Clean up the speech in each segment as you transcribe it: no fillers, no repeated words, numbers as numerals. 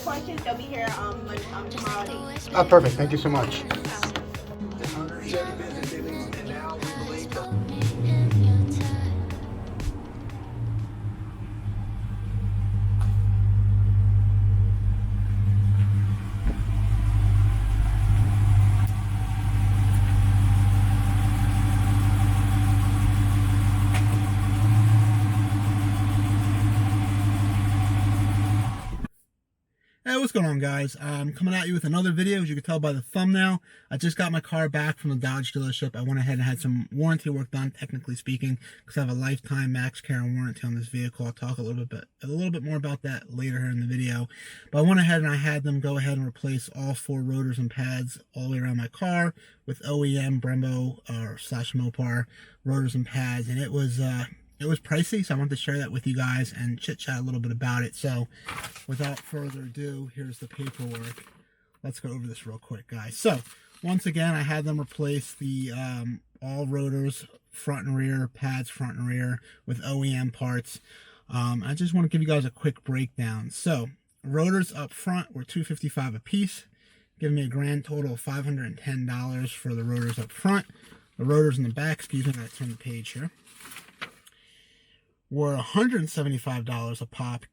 questions, they'll be here tomorrow. Perfect. Thank you so much. Hey, what's going on, guys? I'm coming at you with another video. As you can tell by the thumbnail, I just got my car back from the Dodge dealership. I went ahead and had some warranty work done, technically speaking, because I have a lifetime max care and warranty on this vehicle. I'll talk a little bit more about that later here in the video. But I went ahead and I had them go ahead and replace all 4 rotors and pads all the way around my car with OEM Brembo or / Mopar rotors and pads, and it was pricey, so I wanted to share that with you guys and chit-chat a little bit about it. So without further ado, here's the paperwork. Let's go over this real quick, guys. So once again, I had them replace the all rotors, front and rear, pads front and rear with OEM parts. I just want to give you guys a quick breakdown. So rotors up front were $255 a piece, giving me a grand total of $510 for the rotors up front. The rotors in the back, excuse me, I gotta turn the page here, were $175 a pop,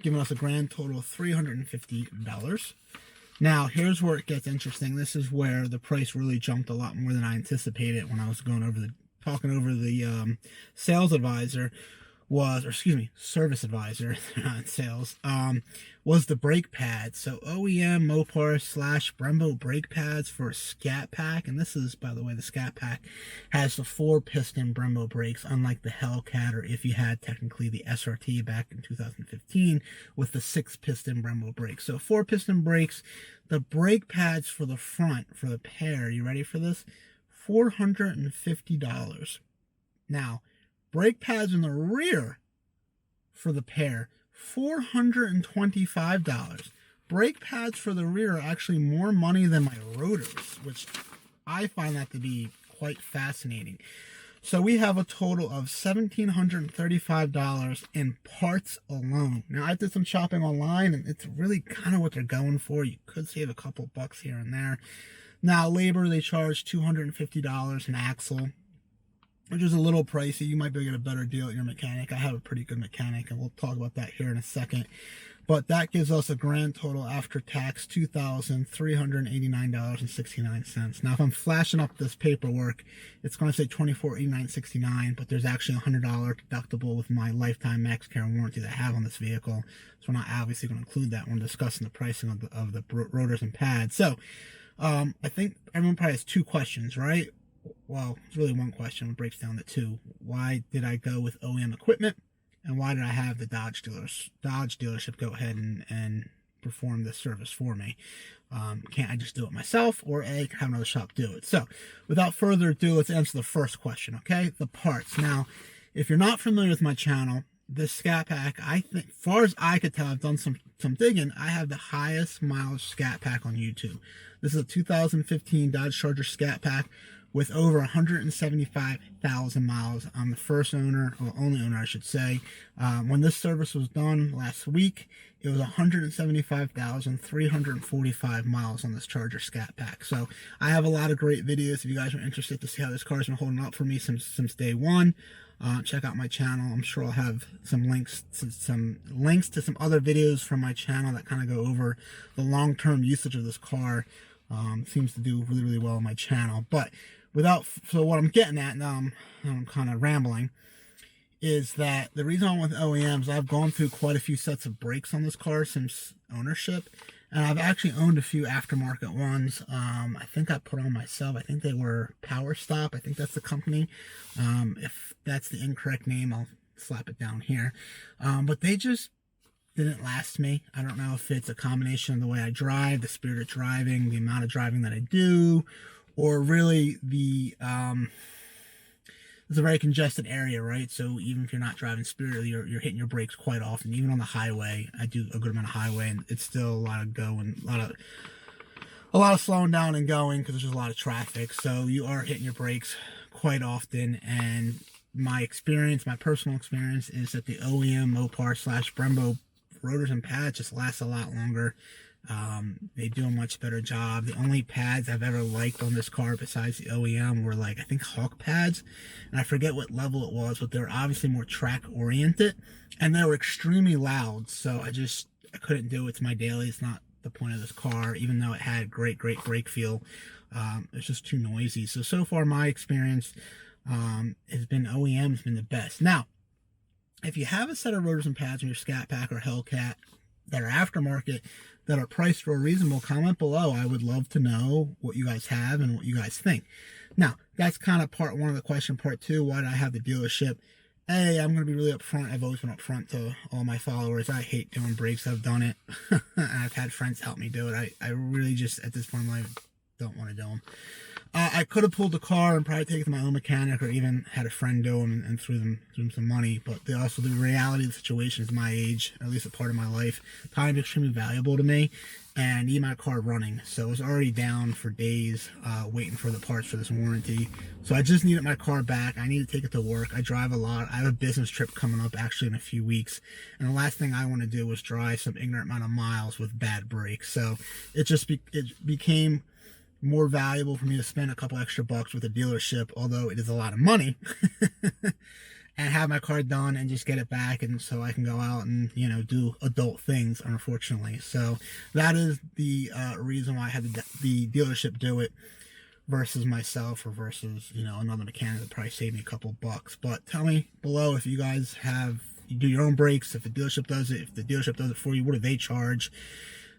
giving us a grand total of $350. Now, here's where it gets interesting. This is where the price really jumped a lot more than I anticipated when I was talking over the sales advisor service advisor, not sales, was the brake pads. So OEM Mopar / Brembo brake pads for Scat Pack. And this is, by the way, the Scat Pack has the 4-piston Brembo brakes, unlike the Hellcat, or if you had technically the SRT back in 2015 with the 6-piston Brembo brakes. So 4-piston brakes, the brake pads for the front, for the pair, you ready for this? $450. Now, brake pads in the rear for the pair, $425. Brake pads for the rear are actually more money than my rotors, which I find that to be quite fascinating. So we have a total of $1,735 in parts alone. Now, I did some shopping online, and it's really kind of what they're going for. You could save a couple bucks here and there. Now, labor, they charge $250 an axle, which is a little pricey. You might be able to get a better deal at your mechanic. I have a pretty good mechanic, and we'll talk about that here in a second. But that gives us a grand total after tax, $2,389.69. Now, if I'm flashing up this paperwork, it's going to say $2,489.69, but there's actually a $100 deductible with my lifetime max care and warranty that I have on this vehicle. So we're not obviously going to include that when discussing the pricing of the rotors and pads. So I think everyone probably has 2 questions, right? Well, it's really one question. It breaks down to 2. Why did I go with OEM equipment? And why did I have the Dodge dealership go ahead and perform this service for me? Can't I just do it myself, or have another shop do it? So without further ado, let's answer the first question, okay? The parts. Now, if you're not familiar with my channel, this Scat Pack, I think, as far as I could tell, I've done some digging, I have the highest mileage Scat Pack on YouTube. This is a 2015 Dodge Charger Scat Pack with over 175,000 miles. I'm the first owner, or only owner I should say. When this service was done last week, it was 175,345 miles on this Charger Scat Pack. So I have a lot of great videos. If you guys are interested to see how this car's been holding up for me since day one, check out my channel. I'm sure I'll have some links to some other videos from my channel that kind of go over the long-term usage of this car. Seems to do really, really well on my channel. But so what I'm getting at now, I'm kind of rambling, is that the reason I went with OEMs, I've gone through quite a few sets of brakes on this car since ownership, and I've actually owned a few aftermarket ones. I think I put on myself, I think they were Power Stop, I think that's the company. If that's the incorrect name, I'll slap it down here. But they just didn't last me. I don't know if it's a combination of the way I drive, the spirit of driving, the amount of driving that I do, or really it's a very congested area, right? So even if you're not driving spirited, you're hitting your brakes quite often. Even on the highway, I do a good amount of highway, and it's still a lot of going, a lot of slowing down and going because there's just a lot of traffic. So you are hitting your brakes quite often. And my personal experience, is that the OEM Mopar / Brembo rotors and pads just last a lot longer. They do a much better job. The only pads I've ever liked on this car besides the OEM were like, I think Hawk pads, and I forget what level it was, but they were obviously more track oriented, and they were extremely loud, so I couldn't do it to my daily. It's not the point of this car, even though it had great brake feel. It's just too noisy. So far my experience has been OEM's been the best. Now, if you have a set of rotors and pads on your Scat Pack or Hellcat that are aftermarket, that are priced for a reasonable, comment below. I would love to know what you guys have and what you guys think. Now, that's kind of part one of the question. Part two, why did I have the dealership? A, I'm going to be really upfront. I've always been upfront to all my followers. I hate doing brakes. I've done it. And I've had friends help me do it. I really just, at this point in my life, don't want to do them. I could have pulled the car and probably taken it to my own mechanic, or even had a friend do them and threw them some money. But the reality of the situation is my age, at least a part of my life, time is extremely valuable to me, and I need my car running. So it was already down for days waiting for the parts for this warranty. So I just needed my car back. I need to take it to work. I drive a lot. I have a business trip coming up actually in a few weeks, and the last thing I want to do is drive some ignorant amount of miles with bad brakes. So it became more valuable for me to spend a couple extra bucks with a dealership, although it is a lot of money, and have my car done and just get it back, and so I can go out and, you know, do adult things, unfortunately. So that is the reason why I had the dealership do it versus myself, or versus, you know, another mechanic that probably saved me a couple bucks. But tell me below if you guys you do your own brakes, if the dealership does it, if the dealership does it for you, what do they charge?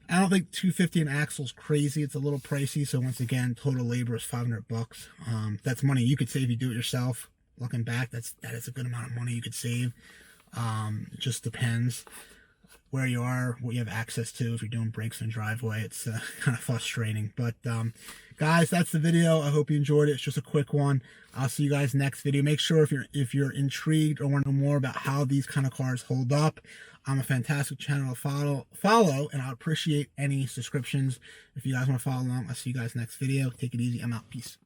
I don't think $250 an axle is crazy. It's a little pricey. So once again, total labor is $500 bucks. That's money you could save if you do it yourself. Looking back, that is a good amount of money you could save. It just depends where you are, what you have access to. If you're doing brakes in the driveway, it's kind of frustrating. But guys, that's the video. I hope you enjoyed it. It's just a quick one. I'll see you guys next video. Make sure if you're intrigued or want to know more about how these kind of cars hold up, I'm a fantastic channel to follow, and I appreciate any subscriptions. If you guys want to follow along, I'll see you guys next video. Take it easy. I'm out. Peace.